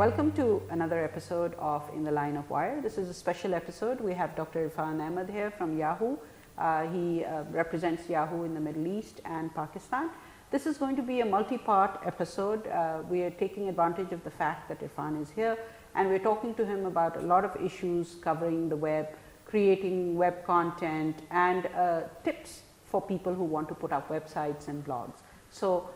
Welcome to another episode of In the Line of Wire. This is a special episode. We have Dr. Irfan Ahmed here from Yahoo. He represents Yahoo in the Middle East and Pakistan. This is going to be a multi-part episode. We are taking advantage of the fact that Irfan is here, and we're talking to him about a lot of issues covering the web, creating web content, and tips for people who want to put up websites and blogs. So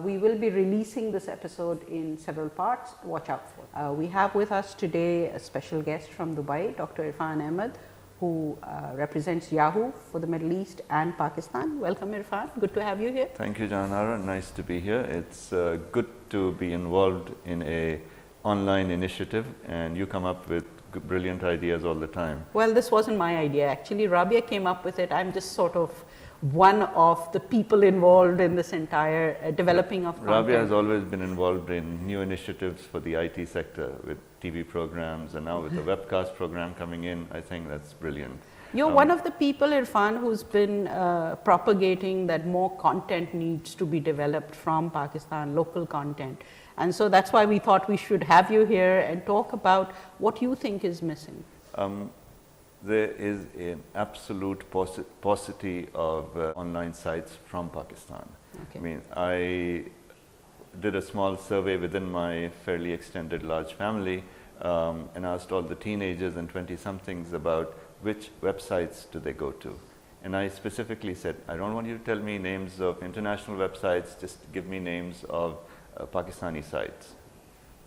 we will be releasing this episode in several parts. Watch out for it. We have with us today a special guest from Dubai, Dr. Irfan Ahmed, who represents Yahoo for the Middle East and Pakistan. Welcome, Irfan. Good to have you here. Thank you, Jahanara. Nice to be here. It's good to be involved in a online initiative, and you come up with brilliant ideas all the time. Well, this wasn't my idea. Actually, Rabia came up with it. I'm just sort of one of the people involved in this entire developing of content. Rabia has always been involved in new initiatives for the IT sector with TV programs, and now with the webcast program coming in. I think that's brilliant. You're one of the people, Irfan, who's been propagating that more content needs to be developed from Pakistan, local content. And so that's why we thought we should have you here and talk about what you think is missing. There is an absolute paucity of online sites from Pakistan. Okay. I mean, I did a small survey within my fairly extended large family and asked all the teenagers and 20-somethings about which websites do they go to. And I specifically said, I don't want you to tell me names of international websites, just give me names of Pakistani sites.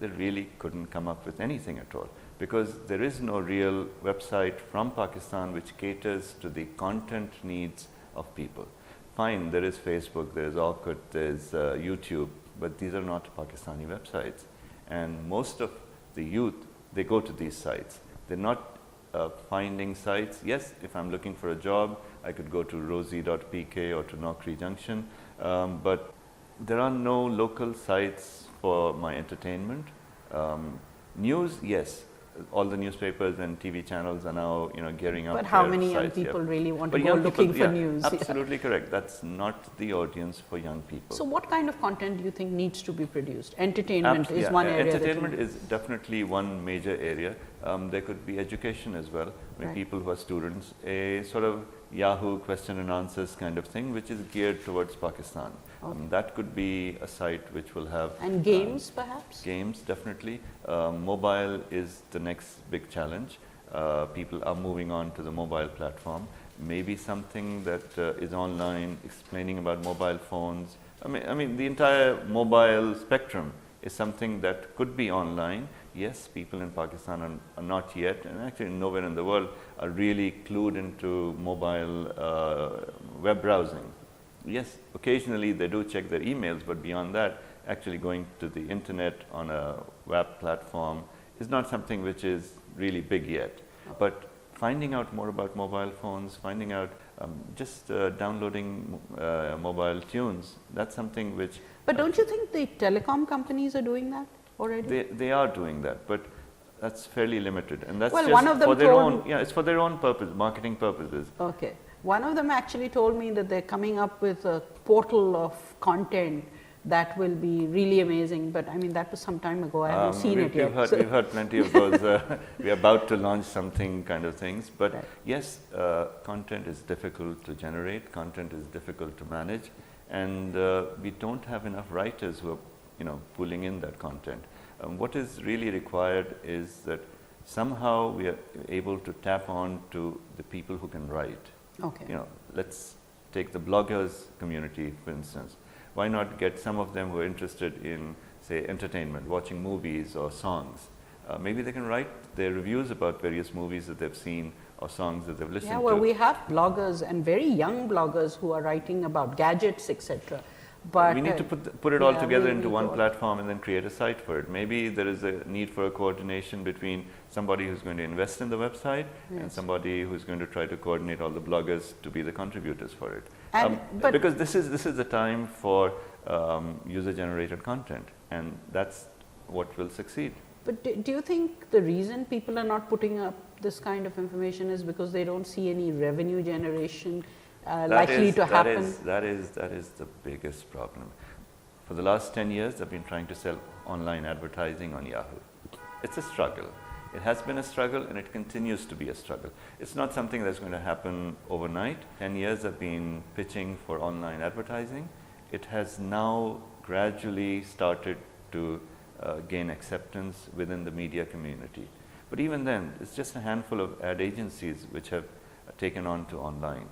They really couldn't come up with anything at all, because there is no real website from Pakistan which caters to the content needs of people. Fine, there is Facebook, there is Orkut, there is YouTube, but these are not Pakistani websites. And most of the youth, they go to these sites. They're not finding sites. Yes, if I'm looking for a job, I could go to rosie.pk or to Naukri Junction, but there are no local sites for my entertainment. News, yes. All the newspapers and TV channels are now, gearing up. But how many young people really want to go looking for news? Absolutely correct. That's not the audience for young people. So what kind of content do you think needs to be produced? Entertainment is one area. Entertainment is definitely one major area. There could be education as well. Right. People who are students, a sort of Yahoo question and answers kind of thing, which is geared towards Pakistan. Okay. That could be a site which will have… And games perhaps? Games, definitely. Mobile is the next big challenge. People are moving on to the mobile platform. Maybe something that is online, explaining about mobile phones. I mean, the entire mobile spectrum is something that could be online. Yes, people in Pakistan are not yet, and actually nowhere in the world, are really clued into mobile web browsing. Yes, occasionally they do check their emails, but beyond that, actually going to the internet on a web platform is not something which is really big yet. But finding out more about mobile phones, finding out just downloading mobile tunes, that's something which… But don't you think the telecom companies are doing that already? They are doing that, but that's fairly limited, and that's well, just one of them for their own. Yeah, it's for their own purpose, marketing purposes. Okay. One of them actually told me that they're coming up with a portal of content that will be really amazing, but I mean that was some time ago. I haven't seen it yet. We've heard plenty of those. We're about to launch something kind of things, but right. Yes, content is difficult to generate, content is difficult to manage, and we don't have enough writers who are pulling in that content. What is really required is that somehow we are able to tap on to the people who can write. Okay. Let's take the bloggers community, for instance. Why not get some of them who are interested in, say, entertainment, watching movies or songs? Maybe they can write their reviews about various movies that they've seen or songs that they've listened to. Yeah, well, we have bloggers and very young bloggers who are writing about gadgets, etc. But we need to put it all together into one platform and then create a site for it. Maybe there is a need for a coordination between somebody who's going to invest in the website and somebody who's going to try to coordinate all the bloggers to be the contributors for it. Because this is the time for user-generated content, and that's what will succeed. But do you think the reason people are not putting up this kind of information is because they don't see any revenue generation likely to happen? That is the biggest problem. For the last 10 years, I've been trying to sell online advertising on Yahoo. it's a struggle. It has been a struggle and it continues to be a struggle. It's not something that's going to happen overnight. 10 years I've been pitching for online advertising. It has now gradually started to gain acceptance within the media community. But even then, it's just a handful of ad agencies which have taken on to online.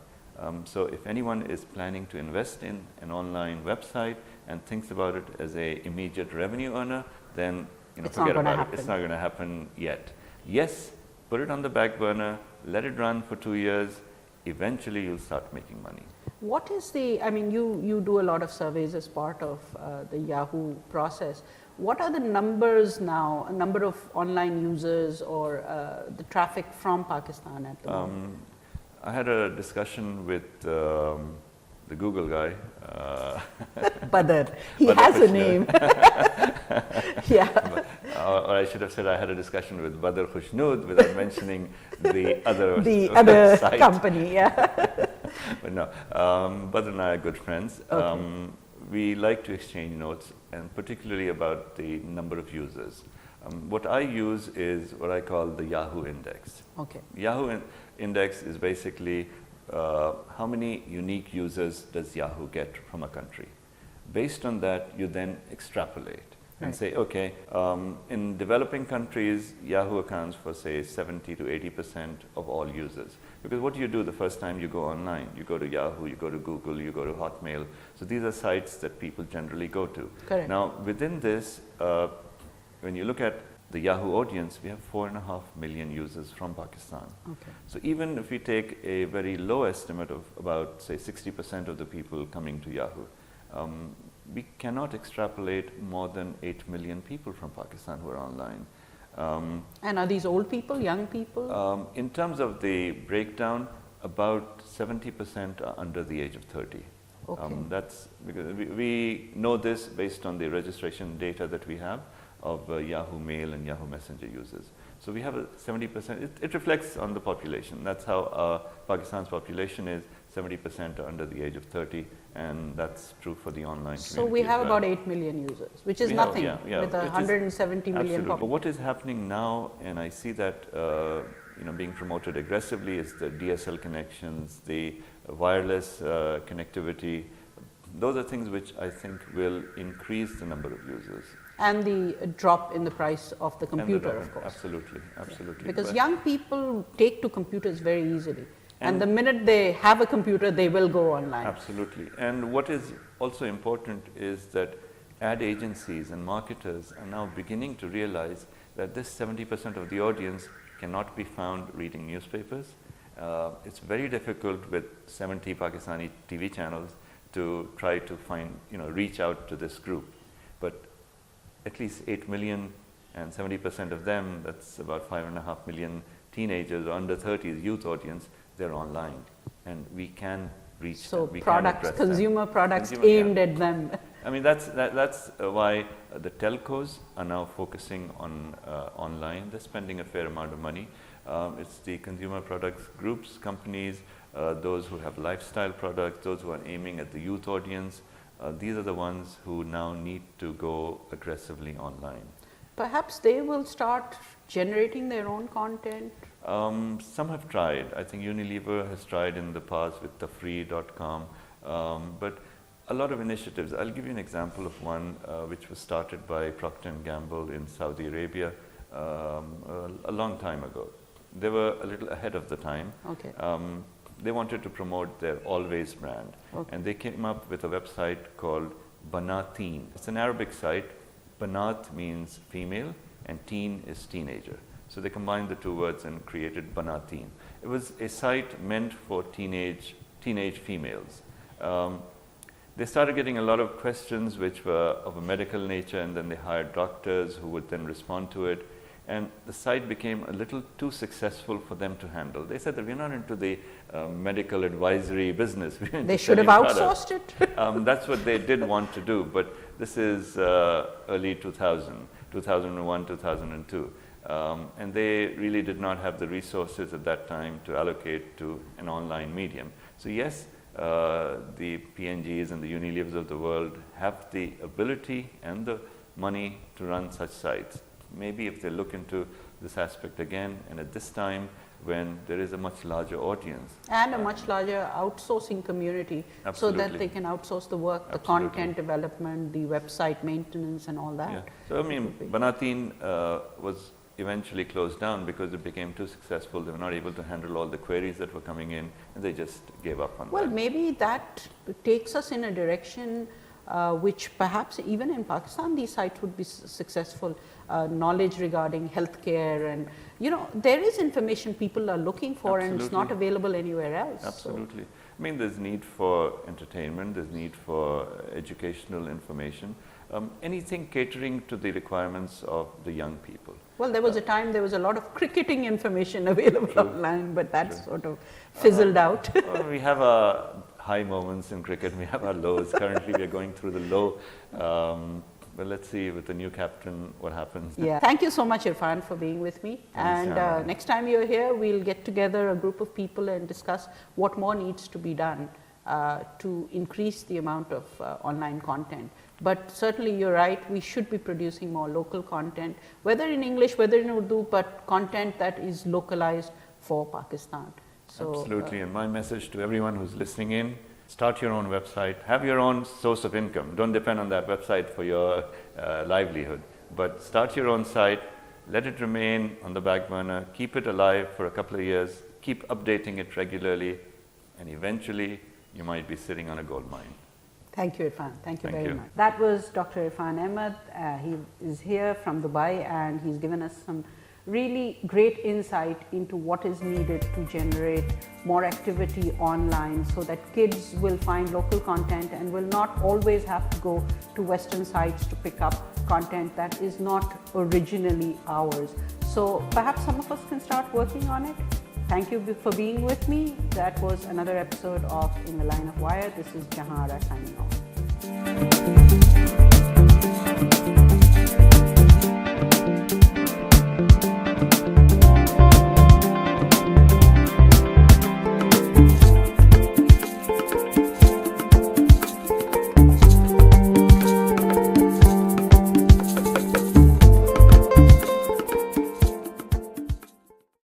So if anyone is planning to invest in an online website and thinks about it as a immediate revenue earner, then forget about it. It's not going to happen yet. Yes, put it on the back burner, let it run for 2 years, eventually you'll start making money. What is the, I mean, you do a lot of surveys as part of the Yahoo process. What are the numbers now, a number of online users or the traffic from Pakistan at the moment? I had a discussion with the Google guy. Badr. He has a name. Yeah. Or I should have said I had a discussion with Badr Khushnood without mentioning the other site. Company. Yeah. But no, Badr and I are good friends. Okay. We like to exchange notes, and particularly about the number of users. What I use is what I call the Yahoo Index. Okay. Yahoo Index is basically how many unique users does Yahoo get from a country. Based on that, you then extrapolate and say, okay, in developing countries, Yahoo accounts for, say, 70 to 80% of all users. Because what do you do the first time you go online? You go to Yahoo, you go to Google, you go to Hotmail. So these are sites that people generally go to. Correct. Now, within this, when you look at the Yahoo audience, we have 4.5 million users from Pakistan. Okay. So even if we take a very low estimate of about, say, 60% of the people coming to Yahoo, we cannot extrapolate more than 8 million people from Pakistan who are online. And are these old people, young people? In terms of the breakdown, about 70% are under the age of 30. Okay. That's because we know this based on the registration data that we have of Yahoo Mail and Yahoo Messenger users. So we have a 70%, it reflects on the population. That's how Pakistan's population is. 70% are under the age of 30, and that's true for the online community. So we have as well. about 8 million users, which is nothing with 170 million population. But population. what is happening now, and I see that being promoted aggressively, is the DSL connections, the wireless connectivity. Those are things which I think will increase the number of users. And the drop in the price of the computer, of course. Absolutely, absolutely. Yeah. Because young people take to computers very easily. And the minute they have a computer, they will go online. Absolutely. And what is also important is that ad agencies and marketers are now beginning to realize that this 70% of the audience cannot be found reading newspapers. It's very difficult with 70 Pakistani TV channels to try to find, reach out to this group. But at least 8 million and 70% of them, that's about 5.5 million teenagers or under 30s, youth audience, they're online, and we can reach them. We products, consumer products aimed at them. I mean, that's why the telcos are now focusing on online. They're spending a fair amount of money. It's the consumer products groups, companies, those who have lifestyle products, those who are aiming at the youth audience. These are the ones who now need to go aggressively online. Perhaps they will start generating their own content. Some have tried. I think Unilever has tried in the past with thefree.com, but a lot of initiatives. I'll give you an example of one which was started by Procter & Gamble in Saudi Arabia a long time ago. They were a little ahead of the time. Okay. They wanted to promote their Always brand, and they came up with a website called Banateen. It's an Arabic site. Banat means female and teen is teenager. So they combined the two words and created Banateen. It was a site meant for teenage females. They started getting a lot of questions which were of a medical nature, and then they hired doctors who would then respond to it. And the site became a little too successful for them to handle. They said that we're not into the medical advisory business. They should have outsourced it. That's what they did want to do, but this is early 2000, 2001, 2002. And they really did not have the resources at that time to allocate to an online medium. So yes, the P&Gs and the Unilevers of the world have the ability and the money to run such sites. maybe if they look into this aspect again, and at this time when there is a much larger audience. And a much larger outsourcing community, so that they can outsource the work, the content development, the website maintenance and all that. Yeah. So I mean, Banatin was eventually closed down because it became too successful. They were not able to handle all the queries that were coming in, and they just gave up on that. Well, maybe that takes us in a direction which perhaps even in Pakistan these sites would be successful. Knowledge regarding healthcare, and there is information people are looking for. Absolutely. And it's not available anywhere else. Absolutely. So. I mean, there's need for entertainment, there's need for educational information, anything catering to the requirements of the young people. Well, there was a time there was a lot of cricketing information available online, but that sort of fizzled out. Well, we have our high moments in cricket, we have our lows. Currently we are going through the low. But let's see with the new captain what happens. Yeah. Thank you so much, Irfan, for being with me. And next time you're here, we'll get together a group of people and discuss what more needs to be done to increase the amount of online content. But certainly you're right, we should be producing more local content, whether in English, whether in Urdu, but content that is localized for Pakistan. So, absolutely. And my message to everyone who's listening in, start your own website, have your own source of income. Don't depend on that website for your livelihood, but start your own site, let it remain on the back burner, keep it alive for a couple of years, keep updating it regularly, and eventually you might be sitting on a gold mine. Thank you, Irfan. Thank you very much. That was Dr. Irfan Ahmed. He is here from Dubai, and he's given us some really great insight into what is needed to generate more activity online, so that kids will find local content and will not always have to go to Western sites to pick up content that is not originally ours. So perhaps some of us can start working on it. Thank you for being with me. That was another episode of In the Line of Wire. This is Jahan Ara signing off.